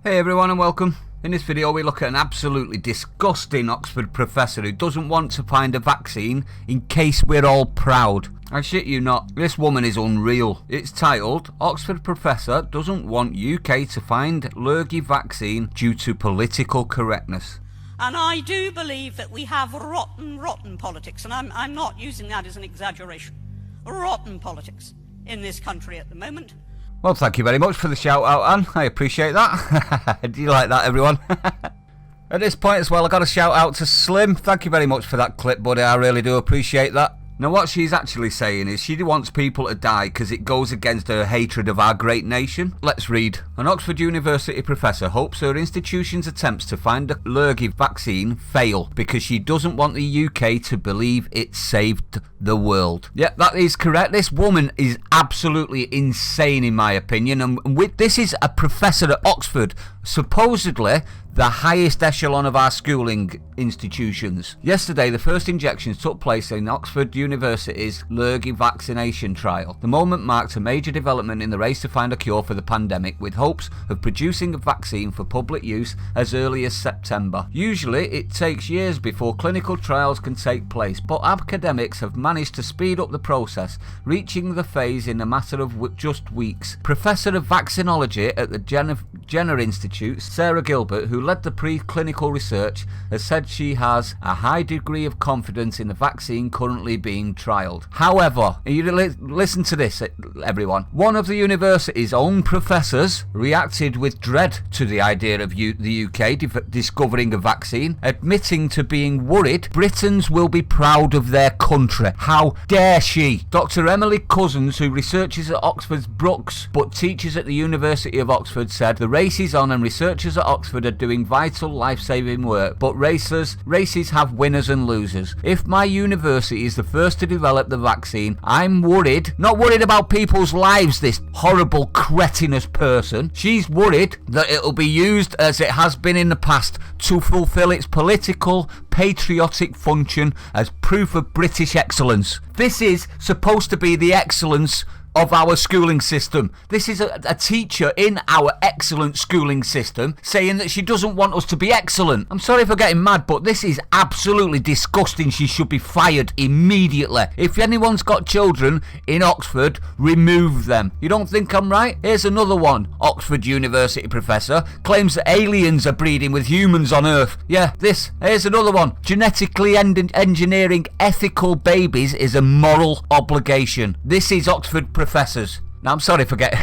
Hey everyone and welcome. In this video we look at an absolutely disgusting Oxford professor who doesn't want to find a vaccine in case we're all proud. I shit you not, this woman is unreal. It's titled, Oxford Professor Doesn't Want UK to Find Lurgy Vaccine Due to Political Correctness. And I do believe that we have rotten politics, and I'm not using that as an exaggeration. Rotten politics in this country at the moment. Well, thank you very much for the shout out, Anne. I appreciate that. Do you like that, everyone? At this point as well, I got a shout out to Slim. Thank you very much for that clip, buddy. I really do appreciate that. Now, what she's actually saying is she wants people to die because it goes against her hatred of our great nation. Let's read. An Oxford University professor hopes her institution's attempts to find a lurgy vaccine fail because she doesn't want the UK to believe it saved the world. Yeah, that is correct. This woman is absolutely insane in my opinion. And this is a professor at Oxford, supposedly the highest echelon of our schooling institutions. Yesterday, the first injections took place in Oxford University's lurgy vaccination trial. The moment marked a major development in the race to find a cure for the pandemic, with hopes of producing a vaccine for public use as early as September. Usually, it takes years before clinical trials can take place, but academics have managed to speed up the process, reaching the phase in a matter of just weeks. Professor of Vaccinology at the Jenner Institute, Sarah Gilbert, who led the preclinical research, has said she has a high degree of confidence in the vaccine currently being trialled. However, listen to this, everyone. One of the university's own professors reacted with dread to the idea of the UK discovering a vaccine, admitting to being worried Britons will be proud of their country. How dare she? Dr. Emily Cousins, who researches at Oxford's Brookes but teaches at the University of Oxford, said the race is on and researchers at Oxford are doing vital life-saving work, but races have winners and losers. If my university is the first to develop the vaccine, I'm worried, not worried about people's lives, this horrible cretinous person. She's worried that it'll be used as it has been in the past to fulfill its political, patriotic function as proof of British excellence. This is supposed to be the excellence of our schooling system. This is a teacher in our excellent schooling system saying that she doesn't want us to be excellent. I'm sorry for getting mad, but this is absolutely disgusting. She should be fired immediately. If anyone's got children in Oxford, remove them. You don't think I'm right? Here's another one. Oxford University professor claims that aliens are breeding with humans on Earth. Yeah, here's another one. Genetically engineering ethical babies is a moral obligation. This is Oxford professors. Now, I'm sorry for getting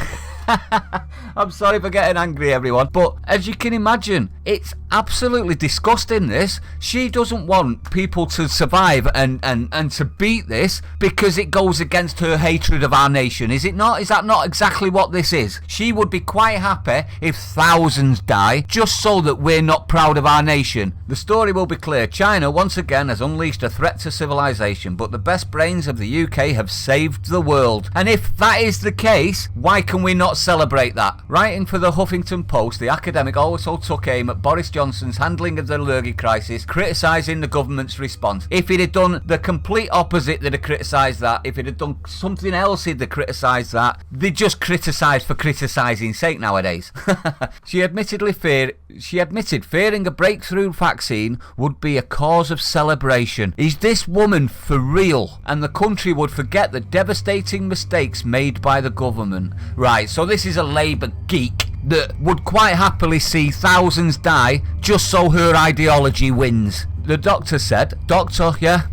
angry, everyone, but as you can imagine, it's absolutely disgusting. This, she doesn't want people to survive and to beat this because it goes against her hatred of our nation, is it not? Is that not exactly what this is? She would be quite happy if thousands die just so that we're not proud of our nation. The story will be clear. China once again has unleashed a threat to civilization, but the best brains of the UK have saved the world. And if that is the case, why can we not celebrate that? Writing for the Huffington Post, the academic also took aim at Boris Johnson's handling of the lurgy crisis, criticising the government's response. If he'd have done the complete opposite, they'd have criticised that. If he'd have done something else, he'd have criticised that. They just criticise for criticising's sake nowadays. She admitted fearing a breakthrough vaccine would be a cause of celebration. Is this woman for real? And the country would forget the devastating mistakes made by the government. Right, so this is a Labour geek that would quite happily see thousands die just so her ideology wins. The doctor said,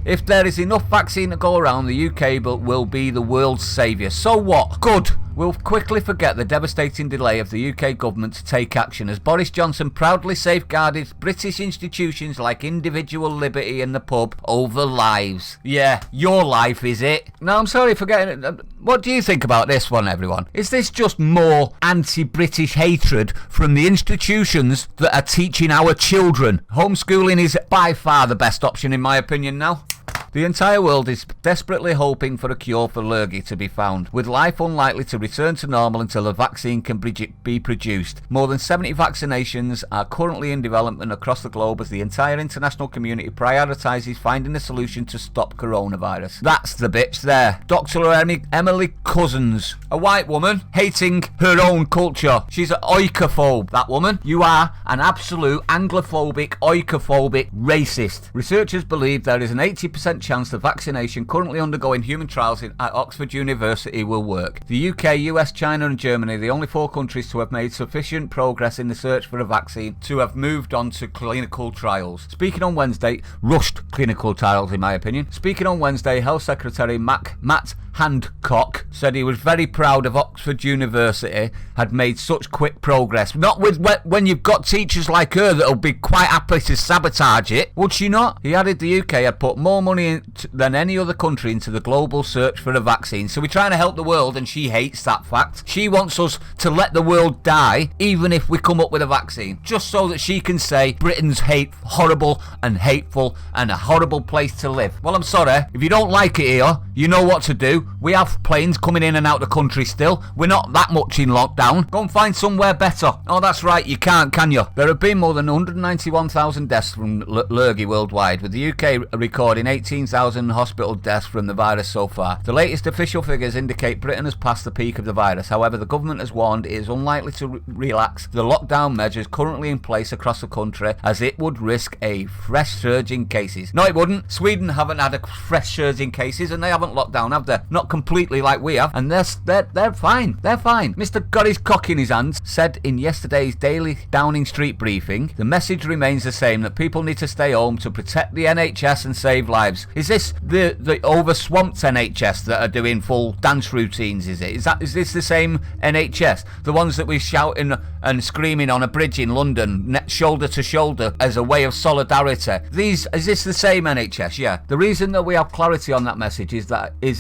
if there is enough vaccine to go around, the UK will be the world's saviour. So what? Good. We'll quickly forget the devastating delay of the UK government to take action as Boris Johnson proudly safeguarded British institutions like individual liberty and the pub over lives. Yeah, your life, is it? No, I'm sorry for getting it. What do you think about this one, everyone? Is this just more anti-British hatred from the institutions that are teaching our children? Homeschooling is by far the best option in my opinion now. The entire world is desperately hoping for a cure for lurgy to be found, with life unlikely to return to normal until a vaccine can be produced. More than 70 vaccinations are currently in development across the globe as the entire international community prioritises finding a solution to stop coronavirus. That's the bitch there. Dr. Emily Cousins, a white woman hating her own culture. She's an oikophobe, that woman. You are an absolute Anglophobic, oikophobic racist. Researchers believe there is an 80% chance the vaccination currently undergoing human trials at Oxford University will work. The UK, US, China and Germany are the only 4 countries to have made sufficient progress in the search for a vaccine to have moved on to clinical trials. Speaking on Wednesday, rushed clinical trials in my opinion. Speaking on Wednesday, Health Secretary Matt Hancock said he was very proud of Oxford University had made such quick progress. Not with when you've got teachers like her that'll be quite happy to sabotage it, would she not? He added the UK had put more money than any other country into the global search for a vaccine. So we're trying to help the world and she hates that fact. She wants us to let the world die even if we come up with a vaccine, just so that she can say Britain's horrible and hateful and a horrible place to live. Well, I'm sorry, if you don't like it here, you know what to do. We have planes coming in and out the country still. We're not that much in lockdown. Go and find somewhere better. Oh, that's right, you can't, can you? There have been more than 191,000 deaths from lurgy worldwide, with the UK recording 18,000 hospital deaths from the virus so far. The latest official figures indicate Britain has passed the peak of the virus. However, the government has warned it is unlikely to relax the lockdown measures currently in place across the country, as it would risk a fresh surge in cases. No, it wouldn't. Sweden haven't had a fresh surge in cases and they haven't locked down, have they? Not completely like we have, and they're fine. They're fine. Mr. got his cock in his hands said in yesterday's Daily Downing Street briefing, the message remains the same, that people need to stay home to protect the NHS and save lives. Is this the over-swamped NHS that are doing full dance routines, is it? Is this the same NHS? The ones that we're shouting and screaming on a bridge in London, shoulder to shoulder, as a way of solidarity? Is this the same NHS? Yeah. The reason that we have clarity on that message is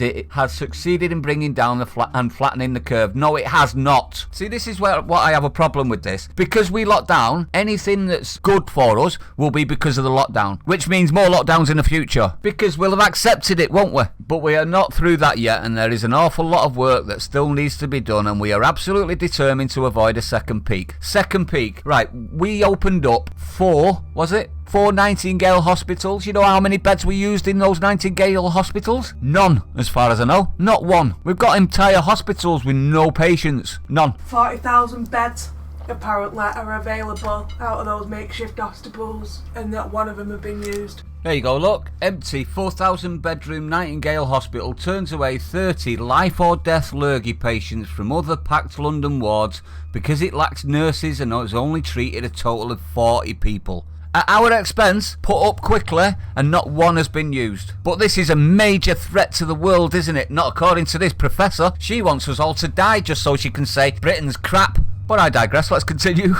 it has succeeded in bringing down and flattening the curve. No, it has not. See, this is what I have a problem with this. Because we lock down, anything that's good for us will be because of the lockdown, which means more lockdowns in the future, because we'll have accepted it, won't we? But we are not through that yet, and there is an awful lot of work that still needs to be done, and we are absolutely determined to avoid a second peak. Right, we opened up 4 Nightingale hospitals. You know how many beds we used in those Nightingale hospitals? None, as far as I know. Not one. We've got entire hospitals with no patients. None. 40,000 beds apparently are available out of those makeshift hospitals, and not one of them have been used. There you go, look. Empty 4,000 bedroom Nightingale Hospital turns away 30 life or death lurgy patients from other packed London wards because it lacks nurses and has only treated a total of 40 people. At our expense, put up quickly, and not one has been used. But this is a major threat to the world, isn't it? Not according to this professor. She wants us all to die just so she can say Britain's crap. But I digress, let's continue.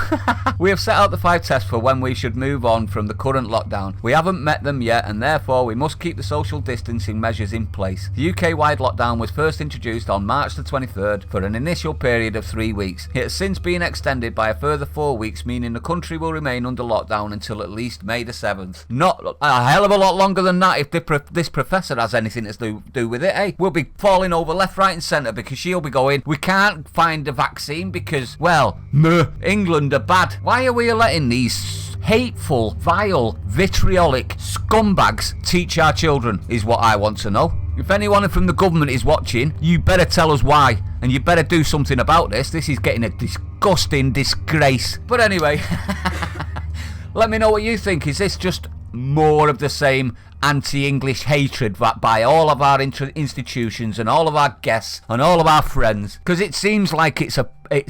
We have set out the 5 tests for when we should move on from the current lockdown. We haven't met them yet, and therefore we must keep the social distancing measures in place. The UK-wide lockdown was first introduced on March the 23rd for an initial period of 3 weeks. It has since been extended by a further 4 weeks, meaning the country will remain under lockdown until at least May the 7th. Not a hell of a lot longer than that if this professor has anything to do with it, eh? We'll be falling over left, right and centre because she'll be going, we can't find a vaccine because, well, England are bad. Why are we letting these hateful, vile, vitriolic scumbags teach our children, is what I want to know. If anyone from the government is watching, you better tell us why, and you better do something about this. This is getting a disgusting disgrace. But anyway, let me know what you think. Is this just more of the same anti-English hatred by all of our institutions and all of our guests and all of our friends? Because it seems like it's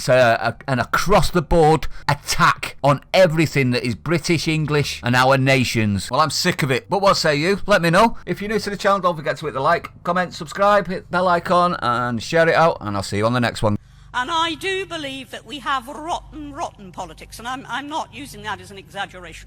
an across-the-board attack on everything that is British, English and our nations. Well, I'm sick of it. But what say you? Let me know. If you're new to the channel, don't forget to hit the like, comment, subscribe, hit the bell icon and share it out, and I'll see you on the next one. And I do believe that we have rotten politics, and I'm not using that as an exaggeration.